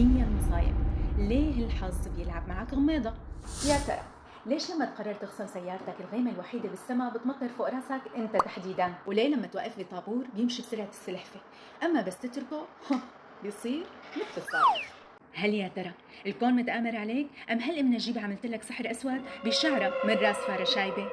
كيمياء المصايب. ليه الحظ بيلعب معك غميضة؟ يا ترى ليش لما تقرر تغسل سيارتك الغيمة الوحيدة بالسماء بتمطر فوق راسك انت تحديدا؟ وليه لما توقف بطابور بيمشي بسرعة السلحفة اما بس تتركه بيصير مثل الصاروخ؟ هل يا ترى الكون متآمر عليك ام هل ام نجيب عملت لك سحر اسود بشعره من راس فاره شايبه؟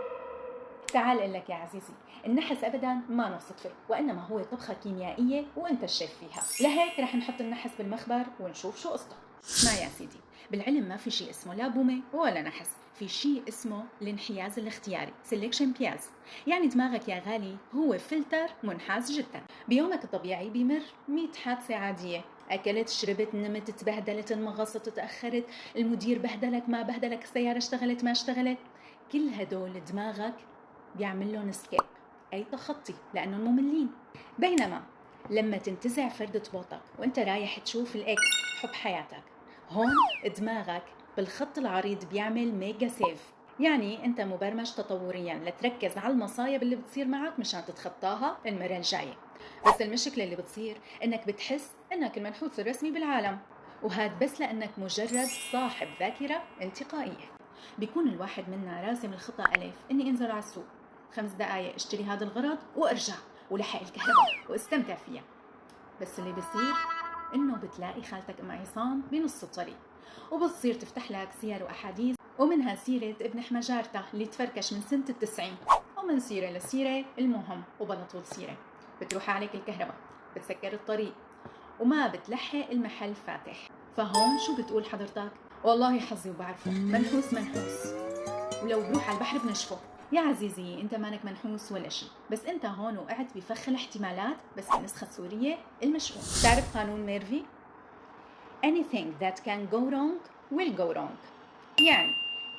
تعال اقول لك يا عزيزي، النحس ابدا ما له صدفه، وانما هو طبخه كيميائيه وانت الشيف فيها. لهيك رح نحط النحس بالمخبر ونشوف شو قصته. اسمع يا سيدي، بالعلم ما في شيء اسمه لا بومه ولا نحس، في شيء اسمه الانحياز الاختياري selection bias. يعني دماغك يا غالي هو فلتر منحاز جدا. بيومك الطبيعي بيمر 100 حادثه عاديه، اكلت شربت نمت تبهدلت انمغصت تاخرت، المدير بهدلك ما بهدلك، السياره اشتغلت ما اشتغلت، كل هدول دماغك بيعمل لهم سكيب، أي تخطي، لأنهم مملين. بينما لما تنتزع فردة بوطك وانت رايح تشوف الإكس حب حياتك، هون دماغك بالخط العريض بيعمل ميجا سيف. يعني انت مبرمج تطوريا لتركز على المصايب اللي بتصير معك مشان تتخطاها المرة الجاية. بس المشكلة اللي بتصير انك بتحس انك المنحوس الرسمي بالعالم، وهاد بس لأنك مجرد صاحب ذاكرة انتقائية. بيكون الواحد منا راسم الخطة ألف، إني أنزل على السوق 5 دقايق اشتري هذا الغرض وارجع ولحق الكهرباء واستمتع فيها. بس اللي بصير إنه بتلاقي خالتك أم عصام بنص الطريق، وبتصير تفتح لك سير وأحاديث، ومنها سيرة ابن حمجارته اللي تفركش من سنة 90، ومن سيرة لسيرة المهم وبلطول سيرة. بتروح عليك الكهرباء، بتسكر الطريق، وما بتلحق المحل فاتح. فهون شو بتقول حضرتك؟ والله حظي وبعرفه، منحوس منحوس، ولو بروح على البحر بنشفه. يا عزيزي انت مانك منحوس ولا شيء، بس انت هون وقعت بفخ الاحتمالات بس بالنسخة السورية المشؤوم. تعرف قانون ميرفي؟ anything that can go wrong will go wrong. يعني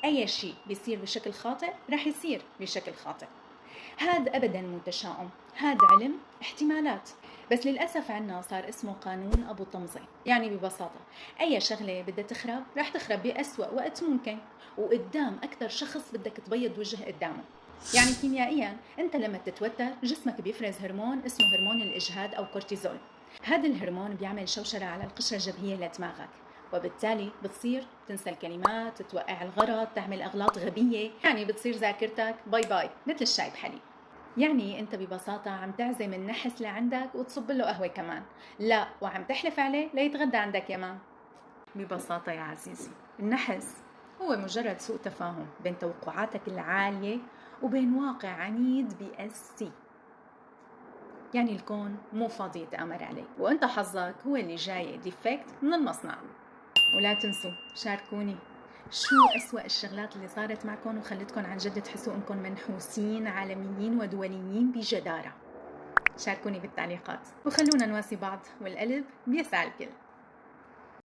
اي شيء بيصير بشكل خاطئ رح يصير بشكل خاطئ. هذا ابدا مو تشاؤم، هذا علم احتمالات. بس للاسف عنا صار اسمه قانون ابو طمزه. يعني ببساطه اي شغله بدها تخرب رح تخرب باسوا وقت ممكن، وقدام اكثر شخص بدك تبيض وجه قدامه. يعني كيميائيا انت لما تتوتر جسمك بيفرز هرمون اسمه هرمون الاجهاد او كورتيزول. هذا الهرمون بيعمل شوشره على القشره الجبهيه لدماغك، وبالتالي بتصير تنسى الكلمات، توقع الغرض، تعمل أغلاط غبية. يعني بتصير ذاكرتك باي باي مثل الشاي بحليب. يعني انت ببساطة عم تعزم النحس لعندك وتصب له قهوة كمان، لا وعم تحلف عليه ليتغدى عندك يمان. ببساطة يا عزيزي، النحس هو مجرد سوء تفاهم بين توقعاتك العالية وبين واقع عنيد بيأسي. يعني الكون مو فاضي يتآمر عليك، وانت حظك هو اللي جاي ديفكت من المصنع. ولا تنسوا شاركوني شو أسوأ الشغلات اللي صارت معكم وخلتكم عن جد تحسوا انكم منحوسين عالميين ودوليين بجدارة. شاركوني بالتعليقات وخلونا نواسي بعض، والقلب بيسعى الكل.